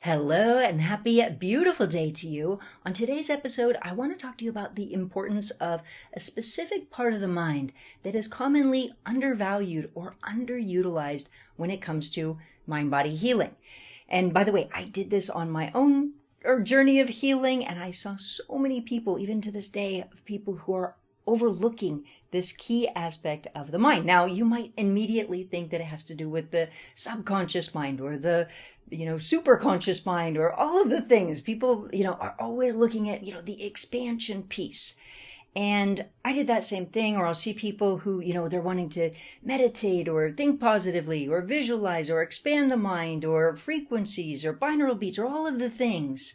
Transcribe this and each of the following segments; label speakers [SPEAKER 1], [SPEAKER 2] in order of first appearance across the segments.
[SPEAKER 1] Hello and happy, beautiful day to you. On today's episode, I want to talk to you about the importance of a specific part of the mind that is commonly undervalued or underutilized when it comes to mind-body healing. And by the way, I did this on my own journey of healing, and I saw so many people, even to this day, of people who are overlooking this key aspect of the mind. Now, you might immediately think that it has to do with the subconscious mind or the super conscious mind or all of the things. People, are always looking at, the expansion piece. And I did that same thing, or I'll see people who, they're wanting to meditate or think positively or visualize or expand the mind or frequencies or binaural beats or all of the things.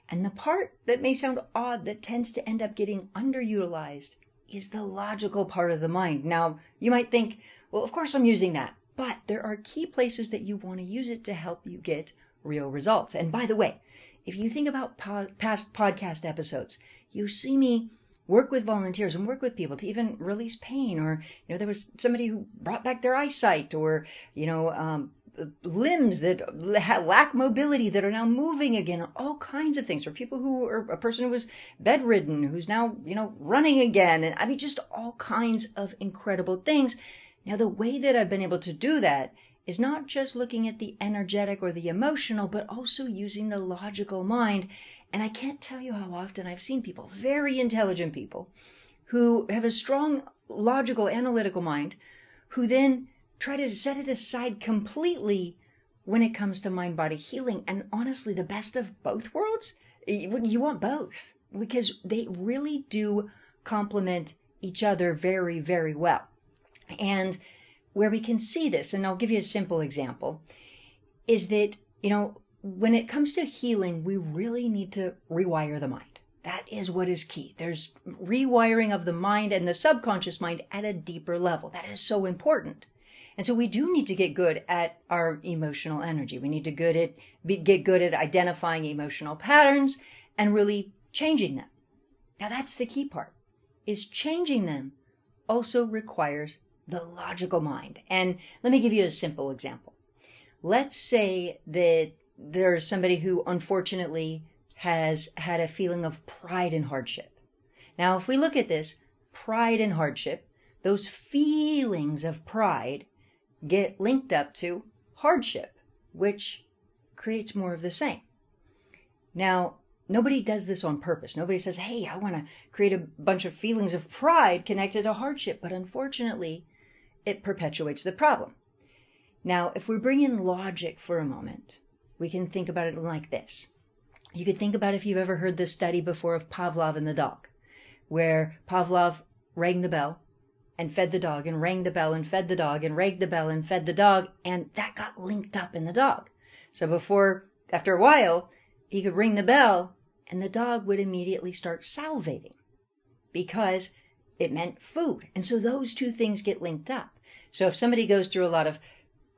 [SPEAKER 1] And the part that may sound odd that tends to end up getting underutilized is the logical part of the mind. Now, you might think, well, of course I'm using that. But there are key places that you want to use it to help you get real results. And by the way, if you think about past podcast episodes, you see me work with volunteers and work with people to even release pain, or there was somebody who brought back their eyesight, or limbs that lack mobility that are now moving again, all kinds of things, for people who are a person who was bedridden who's now running again, and I mean just all kinds of incredible things. Now, the way that I've been able to do that is not just looking at the energetic or the emotional, but also using the logical mind. And I can't tell you how often I've seen people, very intelligent people, who have a strong logical, analytical mind, who then try to set it aside completely when it comes to mind-body healing. And honestly, the best of both worlds, you want both, because they really do complement each other very, very well. And where we can see this, and I'll give you a simple example, is that, when it comes to healing, we really need to rewire the mind. That is what is key. There's rewiring of the mind and the subconscious mind at a deeper level. That is so important. And so we do need to get good at our emotional energy. We need to get good at identifying emotional patterns and really changing them. Now that's the key part, is changing them also requires the logical mind. And let me give you a simple example. Let's say that there's somebody who unfortunately has had a feeling of pride and hardship. Now, if we look at this, pride and hardship, those feelings of pride get linked up to hardship, which creates more of the same. Now, nobody does this on purpose. Nobody says, hey, I want to create a bunch of feelings of pride connected to hardship. But unfortunately, it perpetuates the problem. Now, if we bring in logic for a moment, we can think about it like this. You could think about if you've ever heard this study before of Pavlov and the dog, where Pavlov rang the bell and fed the dog, and rang the bell and fed the dog, and rang the bell and fed the dog, and that got linked up in the dog. So after a while, he could ring the bell and the dog would immediately start salivating because it meant food. And so those two things get linked up. So if somebody goes through a lot of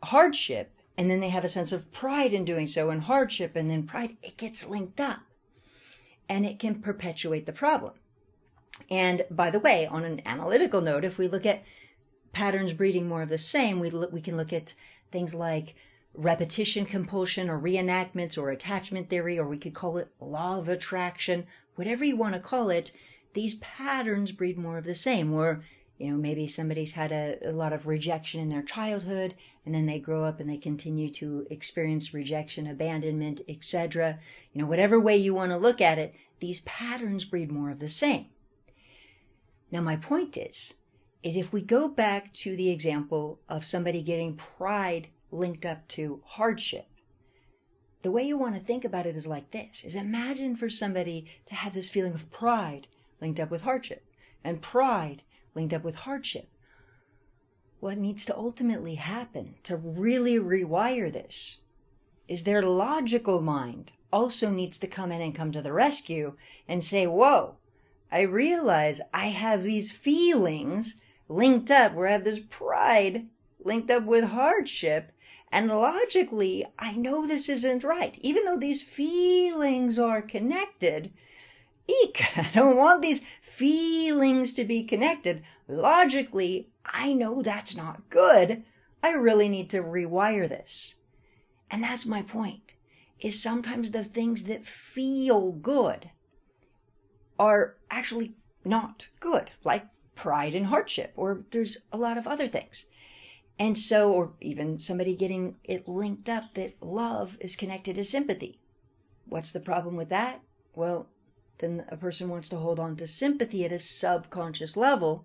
[SPEAKER 1] hardship and then they have a sense of pride in doing so, and hardship and then pride, it gets linked up and it can perpetuate the problem. And by the way, on an analytical note, if we look at patterns breeding more of the same, we can look at things like repetition compulsion or reenactments or attachment theory, or we could call it law of attraction, whatever you want to call it. These patterns breed more of the same, or maybe somebody's had a lot of rejection in their childhood, and then they grow up and they continue to experience rejection, abandonment, etc. Whatever way you want to look at it, these patterns breed more of the same. Now, my point is if we go back to the example of somebody getting pride linked up to hardship, the way you want to think about it is like this, is imagine for somebody to have this feeling of pride linked up with hardship, and pride linked up with hardship. What needs to ultimately happen to really rewire this is their logical mind also needs to come in and come to the rescue and say, whoa, I realize I have these feelings linked up, where I have this pride linked up with hardship, and logically I know this isn't right. Even though these feelings are connected, I don't want these feelings to be connected. Logically, I know that's not good. I really need to rewire this. And that's my point, is sometimes the things that feel good are actually not good, like pride and hardship, or there's a lot of other things. And so, or even somebody getting it linked up that love is connected to sympathy. What's the problem with that? Well, then a person wants to hold on to sympathy at a subconscious level.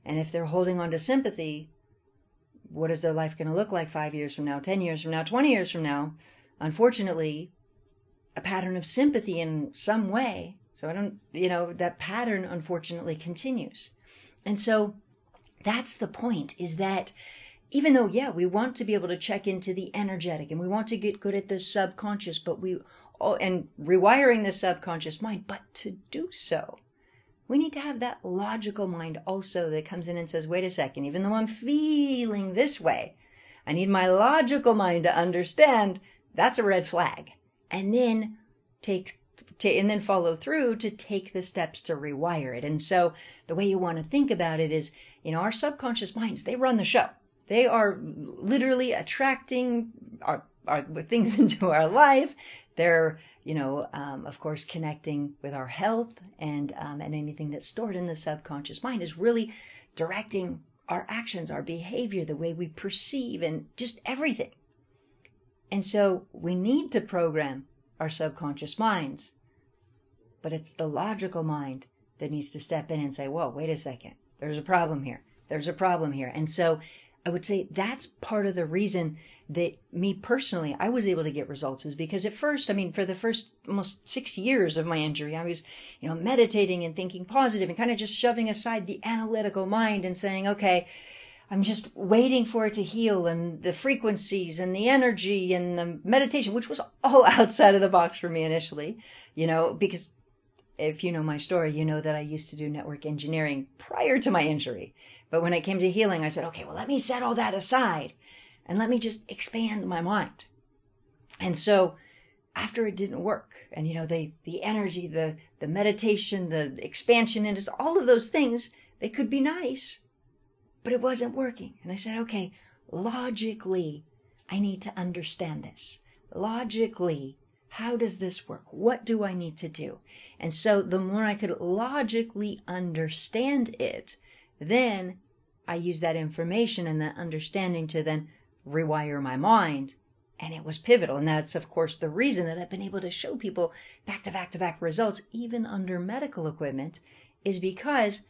[SPEAKER 1] And if they're holding on to sympathy, what is their life going to look like 5 years from now, 10 years from now, 20 years from now? Unfortunately, a pattern of sympathy in some way. So that pattern unfortunately continues. And so that's the point, is that even though, we want to be able to check into the energetic and we want to get good at the subconscious, and rewiring the subconscious mind, but to do so, we need to have that logical mind also that comes in and says, wait a second, even though I'm feeling this way, I need my logical mind to understand that's a red flag. And then follow through to take the steps to rewire it. And so the way you want to think about it is, our subconscious minds, they run the show. They are literally attracting our things into our life. They're, of course, connecting with our health, and anything that's stored in the subconscious mind is really directing our actions, our behavior, the way we perceive, and just everything. And so we need to program our subconscious minds, but it's the logical mind that needs to step in and say, whoa, wait a second, there's a problem here. There's a problem here. And so I would say that's part of the reason that me personally, I was able to get results, is because at first, for the first almost 6 years of my injury, I was, meditating and thinking positive and kind of just shoving aside the analytical mind and saying, okay, I'm just waiting for it to heal, and the frequencies and the energy and the meditation, which was all outside of the box for me initially, because if you know my story, you know that I used to do network engineering prior to my injury. But when it came to healing, I said, okay, well, let me set all that aside and let me just expand my mind. And so after it didn't work, and, the energy, the meditation, the expansion, and just all of those things, they could be nice, but it wasn't working. And I said, okay, logically, I need to understand this. Logically, how does this work? What do I need to do? And so the more I could logically understand it, then I used that information and that understanding to then rewire my mind. And it was pivotal. And that's, of course, the reason that I've been able to show people back-to-back results, even under medical equipment, is because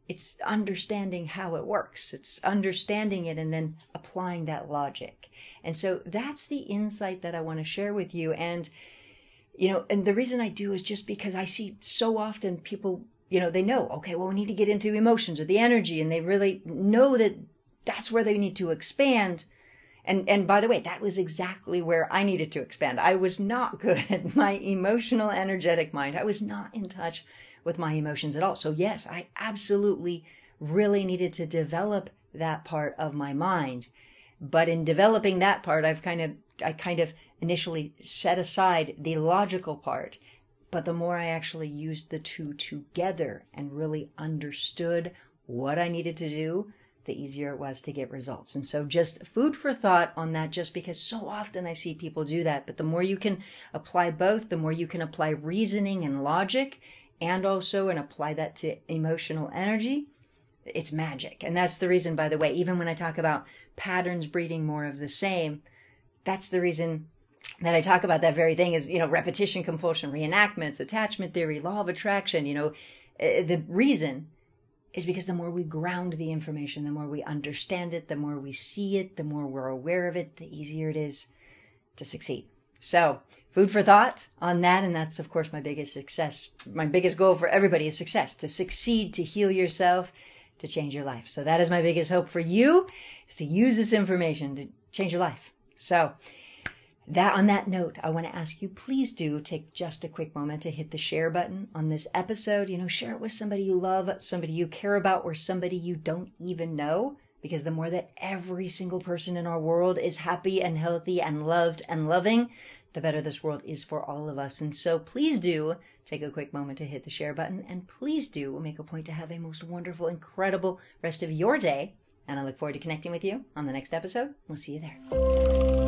[SPEAKER 1] it's understanding how it works. It's understanding it and then applying that logic. And so that's the insight that I want to share with you. And, and the reason I do is just because I see so often people, they know, okay, well, we need to get into emotions or the energy, and they really know that that's where they need to expand. And by the way, that was exactly where I needed to expand. I was not good at my emotional, energetic mind. I was not in touch with my emotions at all. So yes, I absolutely really needed to develop that part of my mind. But in developing that part, I kind of initially set aside the logical part. But the more I actually used the two together and really understood what I needed to do, the easier it was to get results. And so just food for thought on that, just because so often I see people do that. But the more you can apply both, the more you can apply reasoning and logic, and apply that to emotional energy, it's magic. And that's the reason, by the way, even when I talk about patterns breeding more of the same, that's the reason that I talk about that very thing is, repetition, compulsion, reenactments, attachment theory, law of attraction. The reason is because the more we ground the information, the more we understand it, the more we see it, the more we're aware of it, the easier it is to succeed. So food for thought on that. And that's, of course, my biggest success. My biggest goal for everybody is success, to succeed, to heal yourself, to change your life. So that is my biggest hope for you, is to use this information to change your life. So on that note, I want to ask you, please do take just a quick moment to hit the share button on this episode. Share it with somebody you love, somebody you care about, or somebody you don't even know. Because the more that every single person in our world is happy and healthy and loved and loving, the better this world is for all of us. And so please do take a quick moment to hit the share button. And please do make a point to have a most wonderful, incredible rest of your day. And I look forward to connecting with you on the next episode. We'll see you there.